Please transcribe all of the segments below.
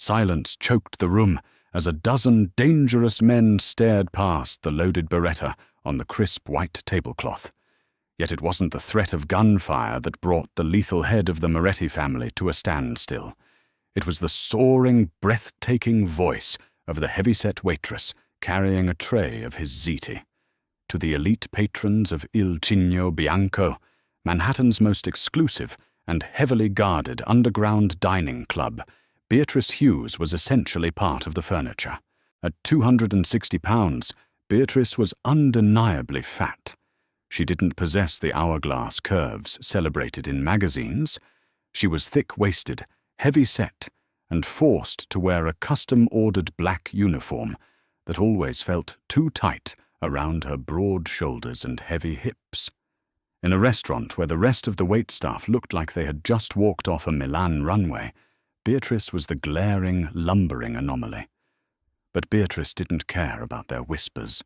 Silence choked the room as a dozen dangerous men stared past the loaded beretta on the crisp white tablecloth. Yet it wasn't the threat of gunfire that brought the lethal head of the Moretti family to a standstill. It was the soaring, breathtaking voice of the heavy-set waitress carrying a tray of his ziti. To the elite patrons of Il Cigno Bianco, Manhattan's most exclusive and heavily guarded underground dining club, Beatrice Hughes was essentially part of the furniture. At 260 pounds, Beatrice was undeniably fat. She didn't possess the hourglass curves celebrated in magazines. She was thick-waisted, heavy-set, and forced to wear a custom-ordered black uniform that always felt too tight around her broad shoulders and heavy hips. In a restaurant where the rest of the waitstaff looked like they had just walked off a Milan runway, Beatrice was the glaring, lumbering anomaly. But Beatrice didn't care about their whispers.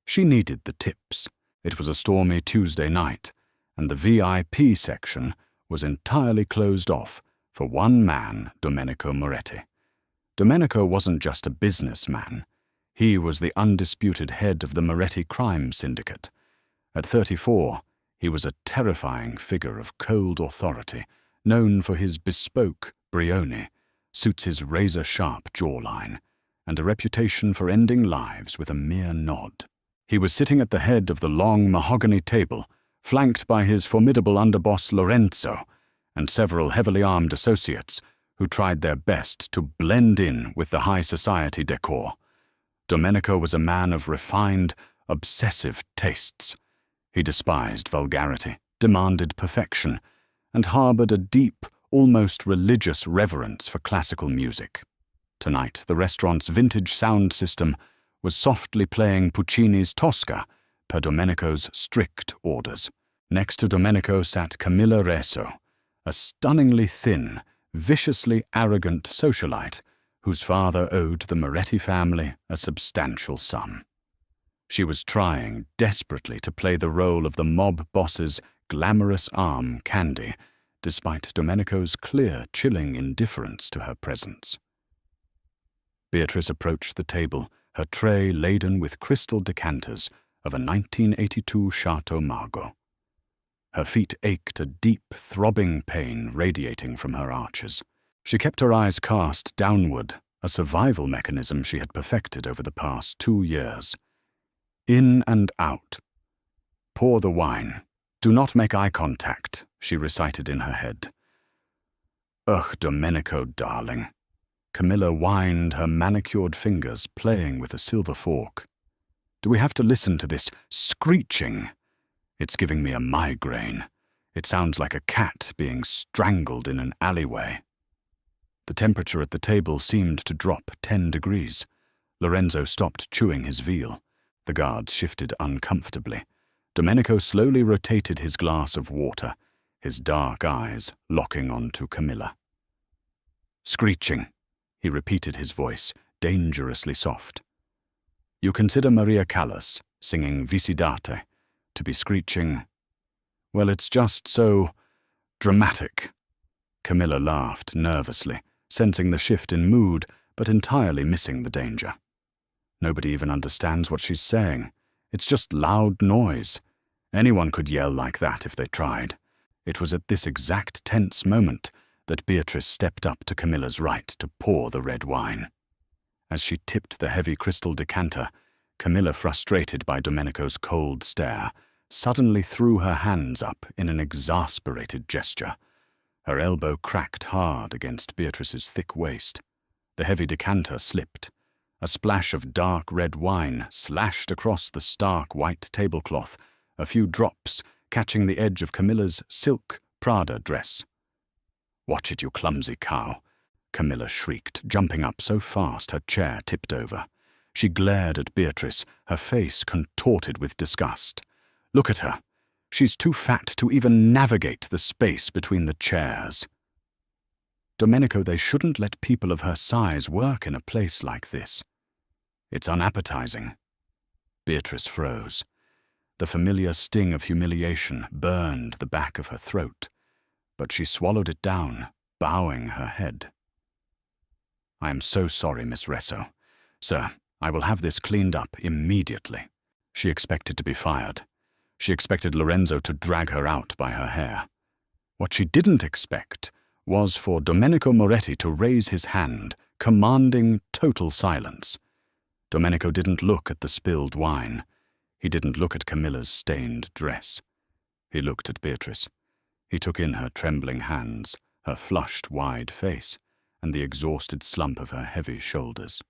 She needed the tips. It was a stormy Tuesday night, and the VIP section was entirely closed off for one man, Domenico Moretti. Domenico wasn't just a businessman. He was the undisputed head of the Moretti crime syndicate. At 34, he was a terrifying figure of cold authority, known for his bespoke brioni, suits' razor-sharp jawline, and a reputation for ending lives with a mere nod. He was sitting at the head of the long mahogany table, flanked by his formidable underboss Lorenzo and several heavily armed associates who tried their best to blend in with the high society decor. Domenico was a man of refined, obsessive tastes. He despised vulgarity, demanded perfection, and harbored a deep, almost religious reverence for classical music. Tonight, the restaurant's vintage sound system was softly playing Puccini's Tosca per Domenico's strict orders. Next to Domenico sat Camilla Reso, a stunningly thin, viciously arrogant socialite whose father owed the Moretti family a substantial sum. She was trying desperately to play the role of the mob boss's glamorous arm, Candy, despite Domenico's clear, chilling indifference to her presence. Beatrice approached the table, her tray laden with crystal decanters of a 1982 Chateau Margaux. Her feet ached, a deep, throbbing pain radiating from her arches. She kept her eyes cast downward, a survival mechanism she had perfected over the past 2 years. In and out. Pour the wine. Do not make eye contact, she recited in her head. Ugh, Domenico, darling. Camilla whined, her manicured fingers playing with a silver fork. Do we have to listen to this screeching? It's giving me a migraine. It sounds like a cat being strangled in an alleyway. The temperature at the table seemed to drop 10 degrees. Lorenzo stopped chewing his veal. The guards shifted uncomfortably. Domenico slowly rotated his glass of water, his dark eyes locking onto Camilla. Screeching, he repeated, his voice dangerously soft. You consider Maria Callas, singing Visidate, to be screeching? Well, it's just so dramatic. Camilla laughed nervously, sensing the shift in mood, but entirely missing the danger. Nobody even understands what she's saying. It's just loud noise. Anyone could yell like that if they tried. It was at this exact tense moment that Beatrice stepped up to Camilla's right to pour the red wine. As she tipped the heavy crystal decanter, Camilla, frustrated by Domenico's cold stare, suddenly threw her hands up in an exasperated gesture. Her elbow cracked hard against Beatrice's thick waist. The heavy decanter slipped. A splash of dark red wine slashed across the stark white tablecloth, a few drops catching the edge of Camilla's silk Prada dress. Watch it, you clumsy cow, Camilla shrieked, jumping up so fast her chair tipped over. She glared at Beatrice, her face contorted with disgust. Look at her. She's too fat to even navigate the space between the chairs. Domenico, they shouldn't let people of her size work in a place like this. It's unappetizing. Beatrice froze. The familiar sting of humiliation burned the back of her throat, but she swallowed it down, bowing her head. I am so sorry, Miss Resso. Sir, I will have this cleaned up immediately. She expected to be fired. She expected Lorenzo to drag her out by her hair. What she didn't expect was for Domenico Moretti to raise his hand, commanding total silence. Domenico didn't look at the spilled wine. He didn't look at Camilla's stained dress. He looked at Beatrice. He took in her trembling hands, her flushed, wide face, and the exhausted slump of her heavy shoulders.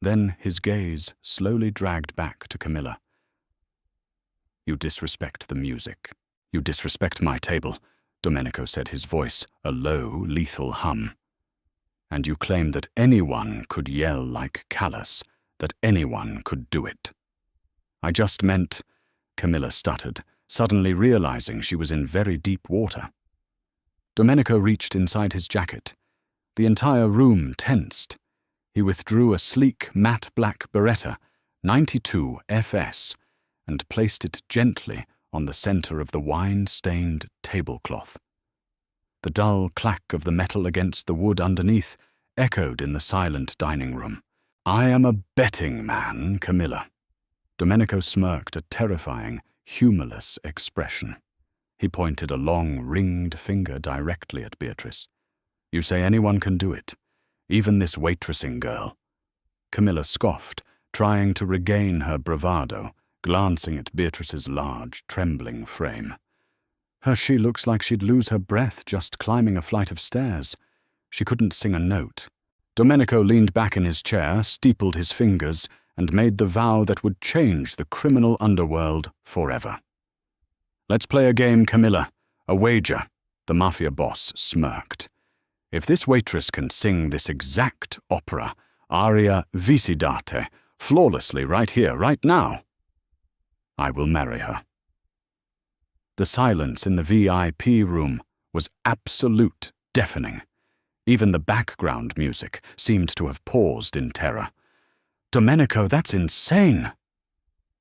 Then his gaze slowly dragged back to Camilla. You disrespect the music. You disrespect my table, Domenico said, his voice a low, lethal hum. And you claim that anyone could yell like Callus, that anyone could do it. I just meant, Camilla stuttered, suddenly realizing she was in very deep water. Domenico reached inside his jacket. The entire room tensed. He withdrew a sleek, matte black Beretta, 92 FS, and placed it gently on the center of the wine-stained tablecloth. The dull clack of the metal against the wood underneath echoed in the silent dining room. I am a betting man, Camilla. Domenico smirked a terrifying, humorless expression. He pointed a long, ringed finger directly at Beatrice. You say anyone can do it, even this waitressing girl. Camilla scoffed, trying to regain her bravado, glancing at Beatrice's large, trembling frame. She looks like she'd lose her breath just climbing a flight of stairs. She couldn't sing a note. Domenico leaned back in his chair, steepled his fingers, and made the vow that would change the criminal underworld forever. Let's play a game, Camilla. A wager. The Mafia boss smirked. If this waitress can sing this exact opera, aria Visidate, flawlessly right here, right now, I will marry her. The silence in the VIP room was absolute, deafening. Even the background music seemed to have paused in terror. Domenico, that's insane!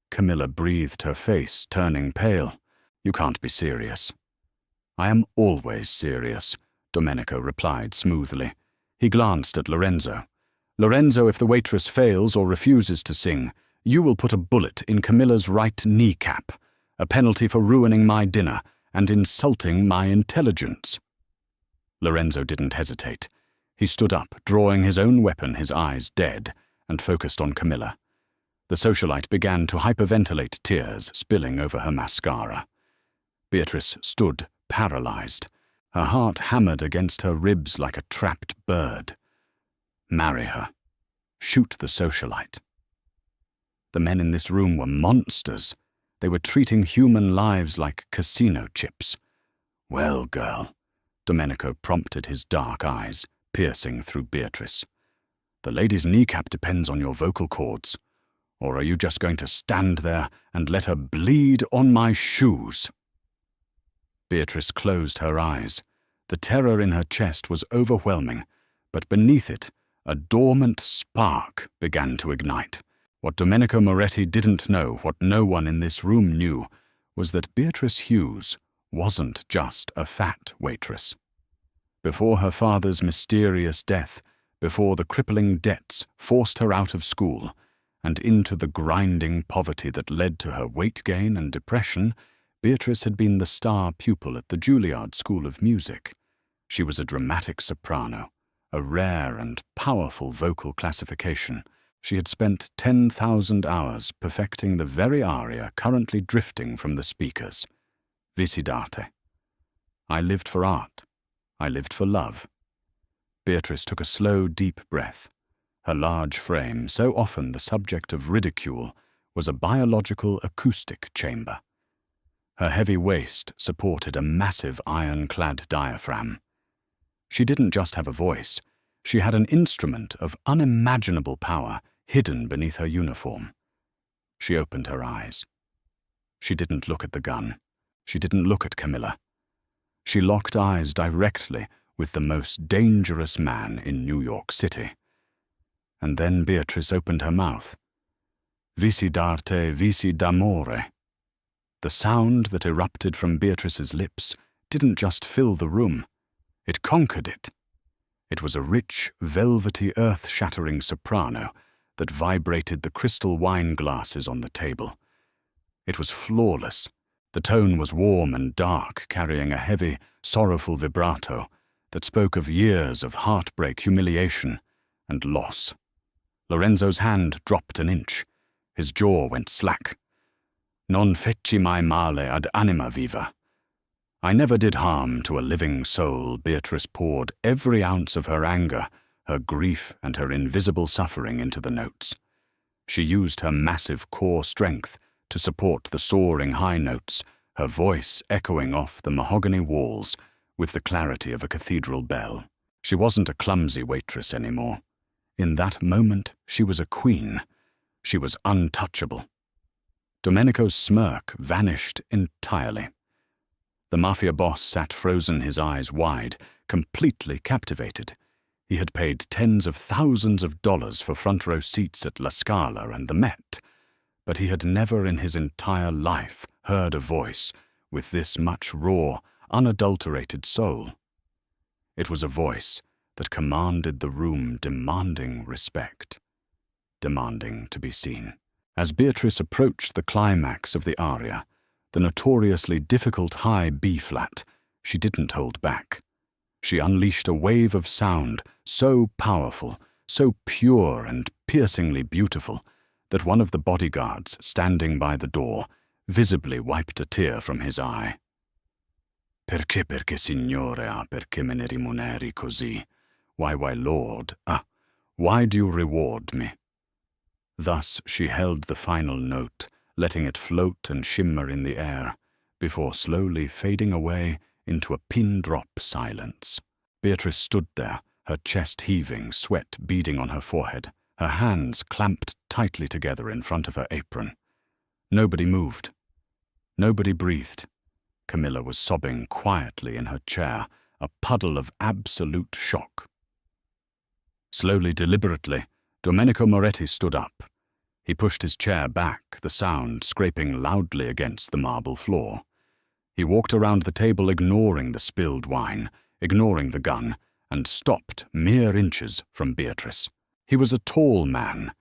Camilla breathed, her face turning pale. You can't be serious. I am always serious, Domenico replied smoothly. He glanced at Lorenzo. Lorenzo, if the waitress fails or refuses to sing, you will put a bullet in Camilla's right kneecap, a penalty for ruining my dinner and insulting my intelligence. Lorenzo didn't hesitate. He stood up, drawing his own weapon, his eyes dead, and focused on Camilla. The socialite began to hyperventilate, tears spilling over her mascara. Beatrice stood paralyzed. Her heart hammered against her ribs like a trapped bird. Marry her. Shoot the socialite. The men in this room were monsters. They were treating human lives like casino chips. Well, girl, Domenico prompted, his dark eyes piercing through Beatrice. The lady's kneecap depends on your vocal cords. Or are you just going to stand there and let her bleed on my shoes? Beatrice closed her eyes. The terror in her chest was overwhelming, but beneath it, a dormant spark began to ignite. What Domenico Moretti didn't know, what no one in this room knew, was that Beatrice Hughes wasn't just a fat waitress. Before her father's mysterious death, before the crippling debts forced her out of school and into the grinding poverty that led to her weight gain and depression, Beatrice had been the star pupil at the Juilliard School of Music. She was a dramatic soprano, a rare and powerful vocal classification. She had spent 10,000 hours perfecting the very aria currently drifting from the speakers, Visidate. I lived for art. I lived for love. Beatrice took a slow, deep breath. Her large frame, so often the subject of ridicule, was a biological acoustic chamber. Her heavy waist supported a massive iron-clad diaphragm. She didn't just have a voice. She had an instrument of unimaginable power hidden beneath her uniform. She opened her eyes. She didn't look at the gun. She didn't look at Camilla. She locked eyes directly with the most dangerous man in New York City. And then Beatrice opened her mouth. Visidarte, visi d'amore. The sound that erupted from Beatrice's lips didn't just fill the room. It conquered it. It was a rich, velvety, earth-shattering soprano that vibrated the crystal wine glasses on the table. It was flawless. The tone was warm and dark, carrying a heavy, sorrowful vibrato that spoke of years of heartbreak, humiliation, and loss. Lorenzo's hand dropped an inch. His jaw went slack. Non feci mai male ad anima viva. I never did harm to a living soul. Beatrice poured every ounce of her anger, her grief, and her invisible suffering into the notes. She used her massive core strength to support the soaring high notes, her voice echoing off the mahogany walls with the clarity of a cathedral bell. She wasn't a clumsy waitress anymore. In that moment, she was a queen. She was untouchable. Domenico's smirk vanished entirely. The mafia boss sat frozen, his eyes wide, completely captivated. He had paid tens of thousands of dollars for front-row seats at La Scala and the Met, but he had never in his entire life heard a voice with this much raw, unadulterated soul. It was a voice that commanded the room, demanding respect, demanding to be seen. As Beatrice approached the climax of the aria, the notoriously difficult high B-flat, she didn't hold back. She unleashed a wave of sound so powerful, so pure and piercingly beautiful, that one of the bodyguards standing by the door visibly wiped a tear from his eye. Perché signore, perché me ne rimuneri così? Why, Lord, why do you reward me? Thus she held the final note, letting it float and shimmer in the air, before slowly fading away into a pin-drop silence. Beatrice stood there, her chest heaving, sweat beading on her forehead, her hands clamped tightly together in front of her apron. Nobody moved. Nobody breathed. Camilla was sobbing quietly in her chair, a puddle of absolute shock. Slowly, deliberately, Domenico Moretti stood up. He pushed his chair back, the sound scraping loudly against the marble floor. He walked around the table, ignoring the spilled wine, ignoring the gun, and stopped mere inches from Beatrice. He was a tall man,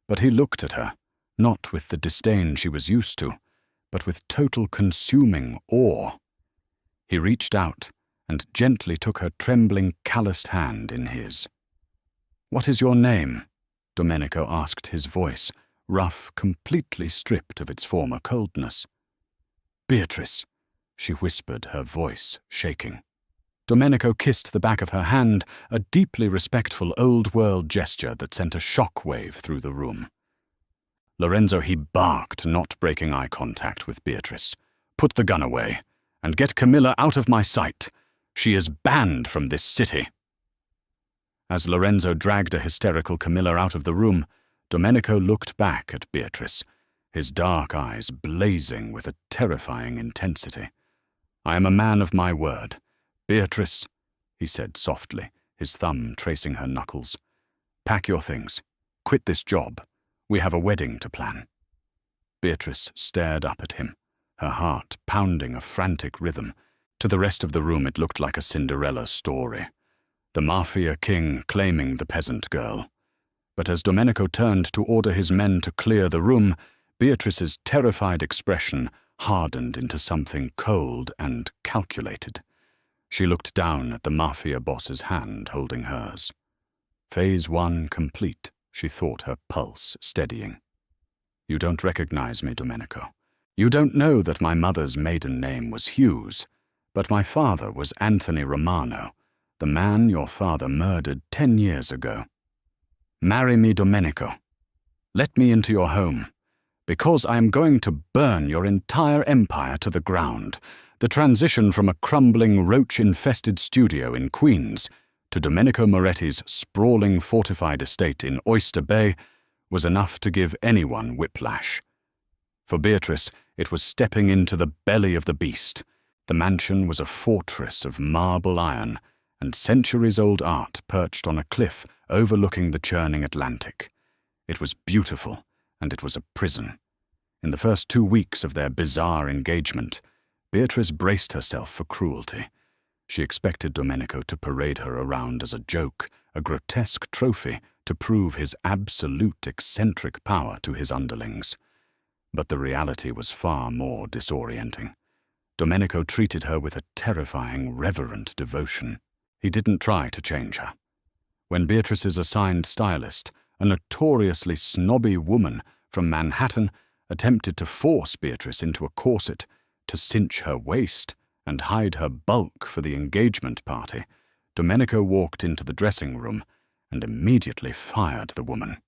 but he looked at her, not with the disdain she was used to, but with total consuming awe. He reached out and gently took her trembling, calloused hand in his. "What is your name?" Domenico asked, his voice rough, completely stripped of its former coldness. "Beatrice," she whispered, her voice shaking. Domenico kissed the back of her hand, a deeply respectful old-world gesture that sent a shock-wave through the room. Lorenzo, he barked, not breaking eye contact with Beatrice. "Put the gun away, and get Camilla out of my sight. She is banned from this city." As Lorenzo dragged a hysterical Camilla out of the room, Domenico looked back at Beatrice, his dark eyes blazing with a terrifying intensity. "I am a man of my word. Beatrice," he said softly, his thumb tracing her knuckles, "pack your things. Quit this job. We have a wedding to plan." Beatrice stared up at him, her heart pounding a frantic rhythm. To the rest of the room it looked like a Cinderella story. The Mafia king claiming the peasant girl. But as Domenico turned to order his men to clear the room, Beatrice's terrified expression hardened into something cold and calculated. She looked down at the Mafia boss's hand holding hers. Phase 1 complete, she thought, her pulse steadying. "You don't recognize me, Domenico. You don't know that my mother's maiden name was Hughes, but my father was Anthony Romano, the man your father murdered 10 years ago. Marry me, Domenico. Let me into your home, because I am going to burn your entire empire to the ground." The transition from a crumbling, roach-infested studio in Queens to Domenico Moretti's sprawling fortified estate in Oyster Bay was enough to give anyone whiplash. For Beatrice, it was stepping into the belly of the beast. The mansion was a fortress of marble iron and centuries-old art perched on a cliff overlooking the churning Atlantic. It was beautiful, and it was a prison. In the first 2 weeks of their bizarre engagement, Beatrice braced herself for cruelty. She expected Domenico to parade her around as a joke, a grotesque trophy to prove his absolute eccentric power to his underlings. But the reality was far more disorienting. Domenico treated her with a terrifying, reverent devotion. He didn't try to change her. When Beatrice's assigned stylist, a notoriously snobby woman from Manhattan, attempted to force Beatrice into a corset, to cinch her waist and hide her bulk for the engagement party, Domenico walked into the dressing room and immediately fired the woman.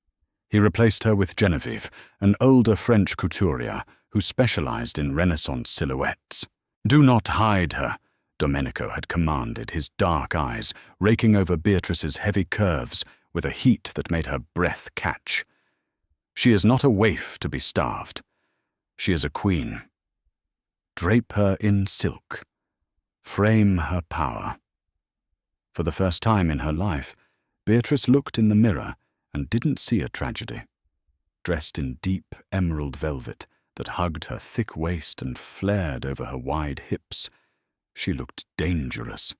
He replaced her with Genevieve, an older French couturier who specialized in Renaissance silhouettes. "Do not hide her," Domenico had commanded, his dark eyes raking over Beatrice's heavy curves with a heat that made her breath catch. "She is not a waif to be starved. She is a queen. Drape her in silk. Frame her power." For the first time in her life, Beatrice looked in the mirror and didn't see a tragedy. Dressed in deep emerald velvet that hugged her thick waist and flared over her wide hips, she looked dangerous.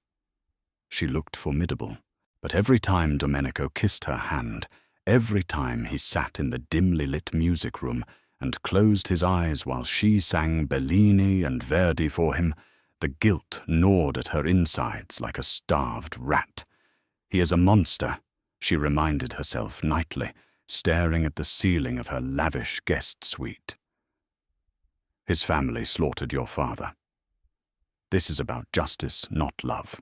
She looked formidable. But every time Domenico kissed her hand, every time he sat in the dimly lit music room and closed his eyes while she sang Bellini and Verdi for him, the guilt gnawed at her insides like a starved rat. "He is a monster," she reminded herself nightly, staring at the ceiling of her lavish guest suite. "His family slaughtered your father. This is about justice, not love."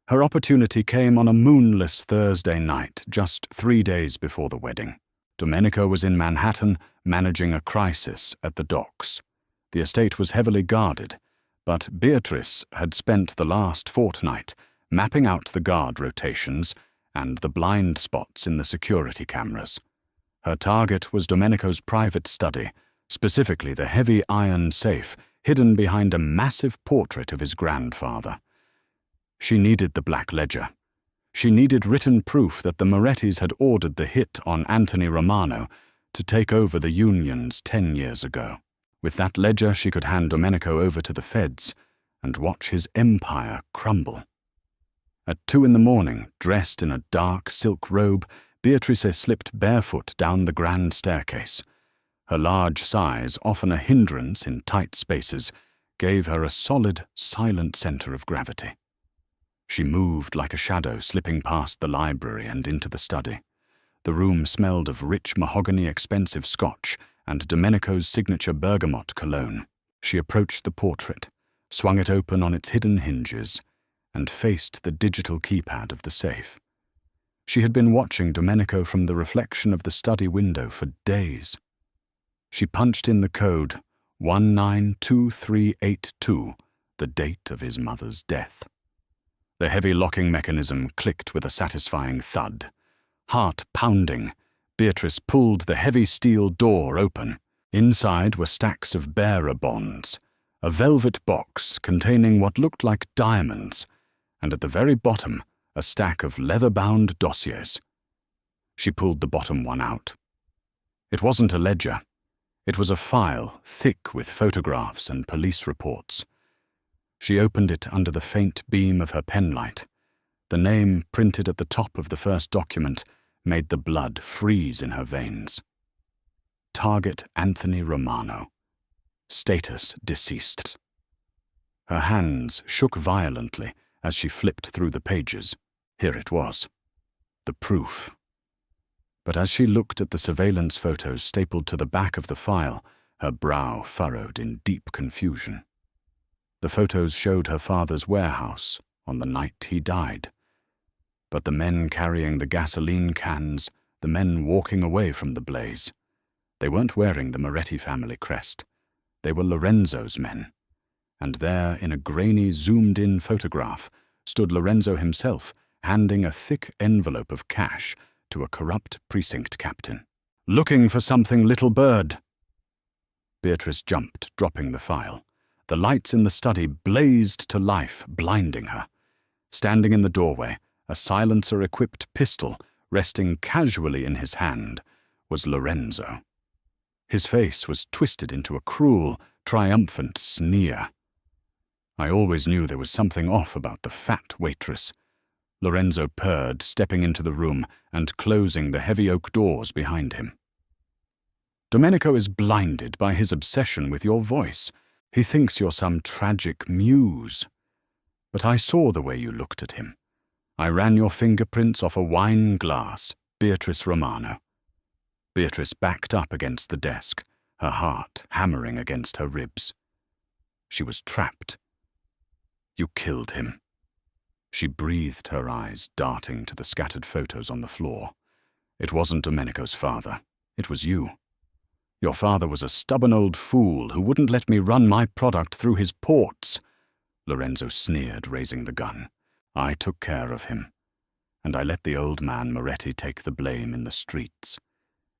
Her opportunity came on a moonless Thursday night, just 3 days before the wedding. Domenico was in Manhattan, managing a crisis at the docks. The estate was heavily guarded, but Beatrice had spent the last fortnight mapping out the guard rotations and the blind spots in the security cameras. Her target was Domenico's private study, specifically the heavy iron safe hidden behind a massive portrait of his grandfather. She needed the Black Ledger. She needed written proof that the Morettis had ordered the hit on Anthony Romano to take over the unions 10 years ago. With that ledger, she could hand Domenico over to the feds and watch his empire crumble. At 2 a.m, dressed in a dark silk robe, Beatrice slipped barefoot down the grand staircase. Her large size, often a hindrance in tight spaces, gave her a solid, silent center of gravity. She moved like a shadow, slipping past the library and into the study. The room smelled of rich mahogany, expensive scotch, and Domenico's signature bergamot cologne. She approached the portrait, swung it open on its hidden hinges, and faced the digital keypad of the safe. She had been watching Domenico from the reflection of the study window for days. She punched in the code 192382, the date of his mother's death. The heavy locking mechanism clicked with a satisfying thud. Heart pounding, Beatrice pulled the heavy steel door open. Inside were stacks of bearer bonds, a velvet box containing what looked like diamonds, and at the very bottom, a stack of leather-bound dossiers. She pulled the bottom one out. It wasn't a ledger. It was a file thick with photographs and police reports. She opened it under the faint beam of her penlight. The name printed at the top of the first document made the blood freeze in her veins. Target Anthony Romano. Status deceased. Her hands shook violently as she flipped through the pages. Here it was. The proof. But as she looked at the surveillance photos stapled to the back of the file, her brow furrowed in deep confusion. The photos showed her father's warehouse on the night he died. But the men carrying the gasoline cans, the men walking away from the blaze, they weren't wearing the Moretti family crest. They were Lorenzo's men. And there, in a grainy, zoomed-in photograph, stood Lorenzo himself, handing a thick envelope of cash to a corrupt precinct captain. "Looking for something, little bird?" Beatrice jumped, dropping the file. The lights in the study blazed to life, blinding her. Standing in the doorway, a silencer-equipped pistol resting casually in his hand, was Lorenzo. His face was twisted into a cruel, triumphant sneer. I always knew there was something off about the fat waitress. Lorenzo purred, stepping into the room and closing the heavy oak doors behind him. Domenico is blinded by his obsession with your voice. He thinks you're some tragic muse. But I saw the way you looked at him. I ran your fingerprints off a wine glass, Beatrice Romano. Beatrice backed up against the desk, her heart hammering against her ribs. She was trapped. You killed him. She breathed, her eyes darting to the scattered photos on the floor. It wasn't Domenico's father. It was you. Your father was a stubborn old fool who wouldn't let me run my product through his ports. Lorenzo sneered, raising the gun. I took care of him, and I let the old man Moretti take the blame in the streets.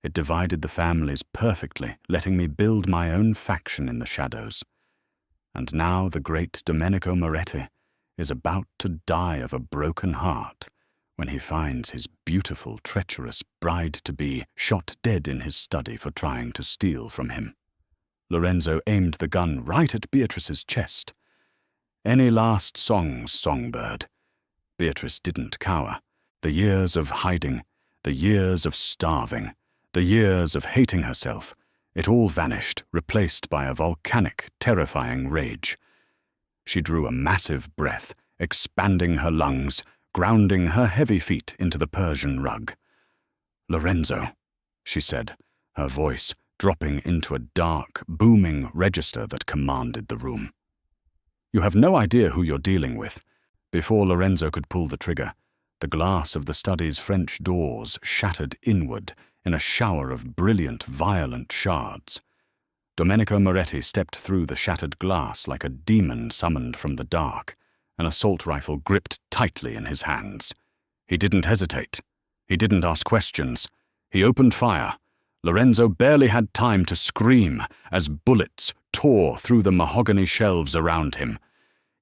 It divided the families perfectly, letting me build my own faction in the shadows. And now the great Domenico Moretti is about to die of a broken heart when he finds his beautiful, treacherous bride-to-be shot dead in his study for trying to steal from him. Lorenzo aimed the gun right at Beatrice's chest. Any last songs, songbird? Beatrice didn't cower. The years of hiding, the years of starving, the years of hating herself, it all vanished, replaced by a volcanic, terrifying rage. She drew a massive breath, expanding her lungs, grounding her heavy feet into the Persian rug. "Lorenzo," she said, her voice dropping into a dark, booming register that commanded the room. "You have no idea who you're dealing with." Before Lorenzo could pull the trigger, the glass of the study's French doors shattered inward in a shower of brilliant, violent shards. Domenico Moretti stepped through the shattered glass like a demon summoned from the dark, an assault rifle gripped tightly in his hands. He didn't hesitate. He didn't ask questions. He opened fire. Lorenzo barely had time to scream as bullets tore through the mahogany shelves around him.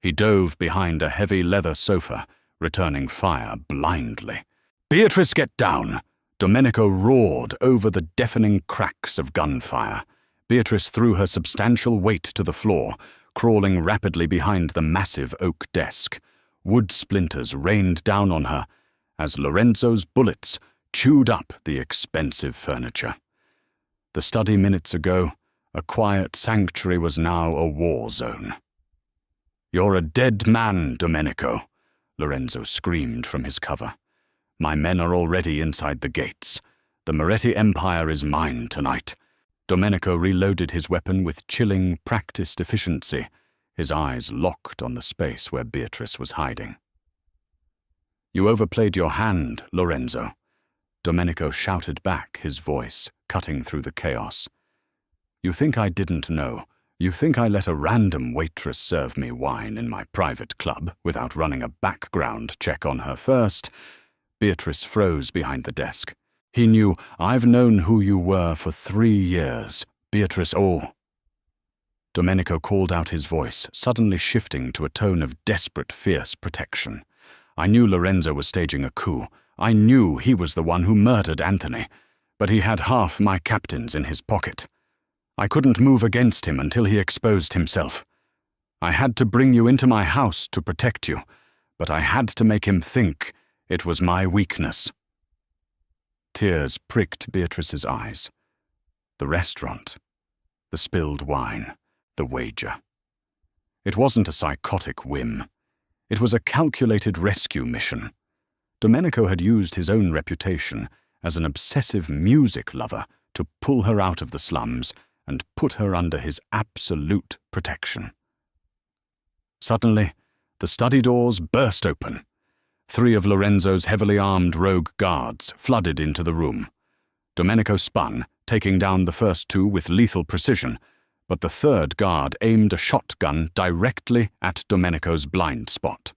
He dove behind a heavy leather sofa, returning fire blindly. "Beatrice, get down!" Domenico roared over the deafening cracks of gunfire. Beatrice threw her substantial weight to the floor, crawling rapidly behind the massive oak desk. Wood splinters rained down on her as Lorenzo's bullets chewed up the expensive furniture. The study minutes ago, a quiet sanctuary, was now a war zone. "You're a dead man, Domenico," Lorenzo screamed from his cover. "My men are already inside the gates. The Moretti Empire is mine tonight." Domenico reloaded his weapon with chilling, practiced efficiency, his eyes locked on the space where Beatrice was hiding. "You overplayed your hand, Lorenzo," Domenico shouted back, his voice cutting through the chaos. "You think I didn't know? You think I let a random waitress serve me wine in my private club without running a background check on her first?" Beatrice froze behind the desk. He knew. "I've known who you were for 3 years, Beatrice. Oh." Domenico called out, his voice suddenly shifting to a tone of desperate, fierce protection. "I knew Lorenzo was staging a coup. I knew he was the one who murdered Anthony, but he had half my captains in his pocket. I couldn't move against him until he exposed himself. I had to bring you into my house to protect you, but I had to make him think it was my weakness." Tears pricked Beatrice's eyes. The restaurant, the spilled wine, the wager. It wasn't a psychotic whim. It was a calculated rescue mission. Domenico had used his own reputation as an obsessive music lover to pull her out of the slums and put her under his absolute protection. Suddenly, the study doors burst open. 3 of Lorenzo's heavily armed rogue guards flooded into the room. Domenico spun, taking down the first 2 with lethal precision, but the 3rd guard aimed a shotgun directly at Domenico's blind spot.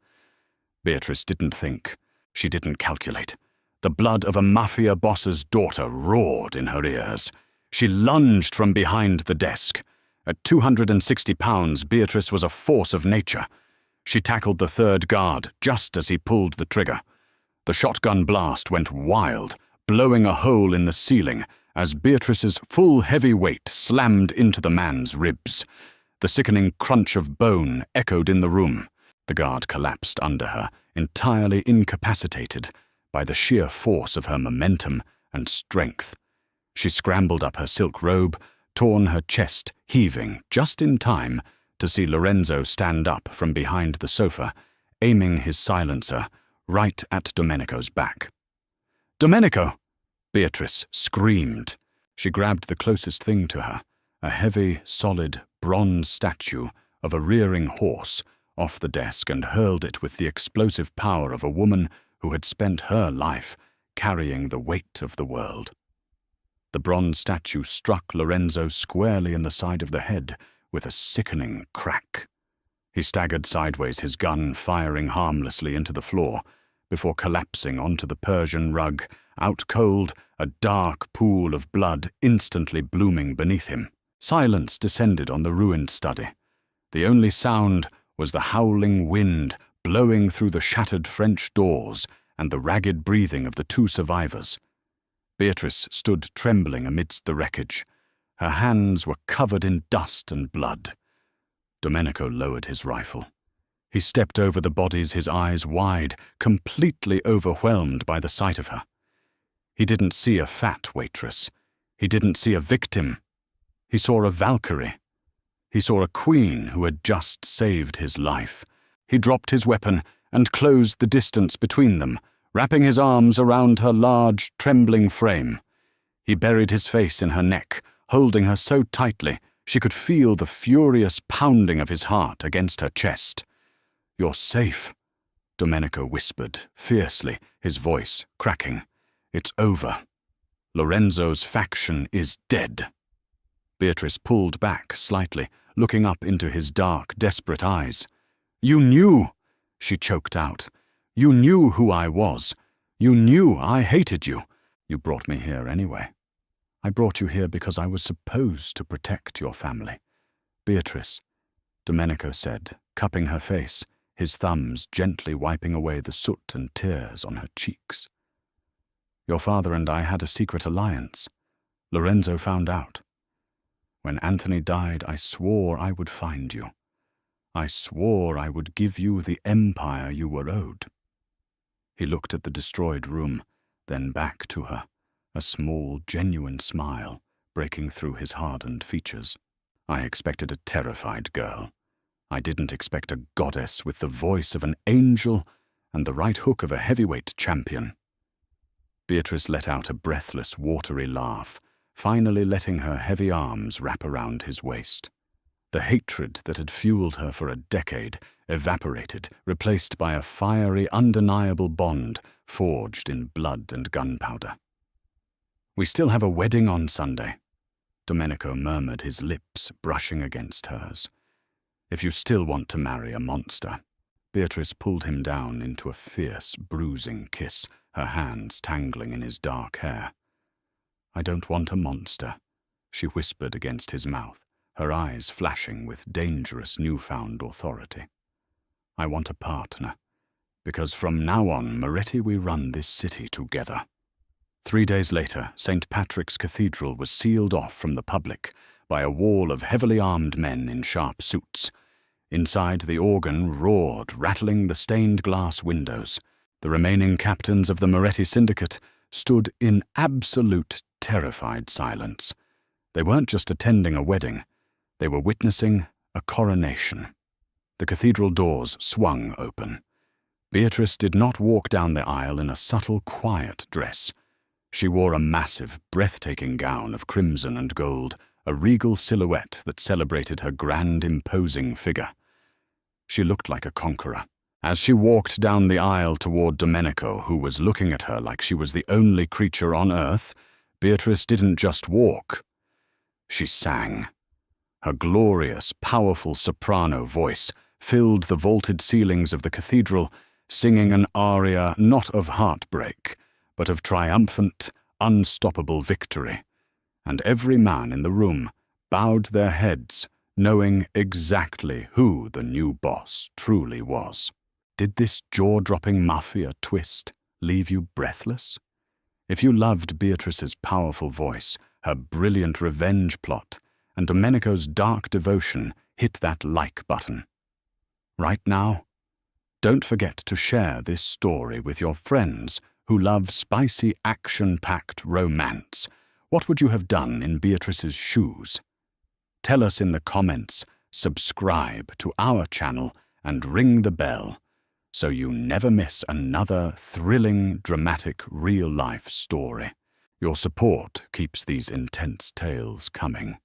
Beatrice didn't think. She didn't calculate. The blood of a mafia boss's daughter roared in her ears. She lunged from behind the desk. At 260 pounds, Beatrice was a force of nature. She tackled the 3rd guard just as he pulled the trigger. The shotgun blast went wild, blowing a hole in the ceiling as Beatrice's full heavy weight slammed into the man's ribs. The sickening crunch of bone echoed in the room. The guard collapsed under her, entirely incapacitated by the sheer force of her momentum and strength. She scrambled up her silk robe, torn her chest heaving just in time to see Lorenzo stand up from behind the sofa, aiming his silencer right at Domenico's back. "Domenico!" Beatrice screamed. She grabbed the closest thing to her, a heavy, solid, bronze statue of a rearing horse, off the desk and hurled it with the explosive power of a woman who had spent her life carrying the weight of the world. The bronze statue struck Lorenzo squarely in the side of the head with a sickening crack. He staggered sideways, his gun firing harmlessly into the floor, before collapsing onto the Persian rug, out cold, a dark pool of blood instantly blooming beneath him. Silence descended on the ruined study. The only sound was the howling wind blowing through the shattered French doors and the ragged breathing of the two survivors. Beatrice stood trembling amidst the wreckage. Her hands were covered in dust and blood. Domenico lowered his rifle. He stepped over the bodies, his eyes wide, completely overwhelmed by the sight of her. He didn't see a fat waitress. He didn't see a victim. He saw a Valkyrie. He saw a queen who had just saved his life. He dropped his weapon and closed the distance between them, wrapping his arms around her large, trembling frame. He buried his face in her neck, holding her so tightly she could feel the furious pounding of his heart against her chest. "You're safe," Domenico whispered, fiercely, his voice cracking. "It's over. Lorenzo's faction is dead." Beatrice pulled back slightly, looking up into his dark, desperate eyes. "You knew," she choked out. "You knew who I was. You knew I hated you. You brought me here anyway. I brought you here because I was supposed to protect your family." "Beatrice," Domenico said, cupping her face, his thumbs gently wiping away the soot and tears on her cheeks. "Your father and I had a secret alliance. Lorenzo found out. When Anthony died, I swore I would find you. I swore I would give you the empire you were owed." He looked at the destroyed room, then back to her, a small, genuine smile breaking through his hardened features. "I expected a terrified girl. I didn't expect a goddess with the voice of an angel and the right hook of a heavyweight champion." Beatrice let out a breathless, watery laugh, finally letting her heavy arms wrap around his waist. The hatred that had fueled her for a decade evaporated, replaced by a fiery, undeniable bond forged in blood and gunpowder. "We still have a wedding on Sunday," Domenico murmured, his lips brushing against hers. "If you still want to marry a monster." Beatrice pulled him down into a fierce, bruising kiss, her hands tangling in his dark hair. "I don't want a monster," she whispered against his mouth, her eyes flashing with dangerous newfound authority. "I want a partner, because from now on, Moretti, we run this city together." 3 days later, St. Patrick's Cathedral was sealed off from the public by a wall of heavily armed men in sharp suits. Inside, the organ roared, rattling the stained glass windows. The remaining captains of the Moretti syndicate stood in absolute terrified silence. They weren't just attending a wedding. They were witnessing a coronation. The cathedral doors swung open. Beatrice did not walk down the aisle in a subtle, quiet dress. She wore a massive, breathtaking gown of crimson and gold, a regal silhouette that celebrated her grand, imposing figure. She looked like a conqueror. As she walked down the aisle toward Domenico, who was looking at her like she was the only creature on earth, Beatrice didn't just walk. She sang. Her glorious, powerful soprano voice filled the vaulted ceilings of the cathedral, singing an aria not of heartbreak, but of triumphant, unstoppable victory. And every man in the room bowed their heads, knowing exactly who the new boss truly was. Did this jaw-dropping Mafia twist leave you breathless? If you loved Beatrice's powerful voice, her brilliant revenge plot, and Domenico's dark devotion, hit that like button. Right now, don't forget to share this story with your friends who love spicy, action-packed romance. What would you have done in Beatrice's shoes? Tell us in the comments, subscribe to our channel, and ring the bell so you never miss another thrilling, dramatic, real-life story. Your support keeps these intense tales coming.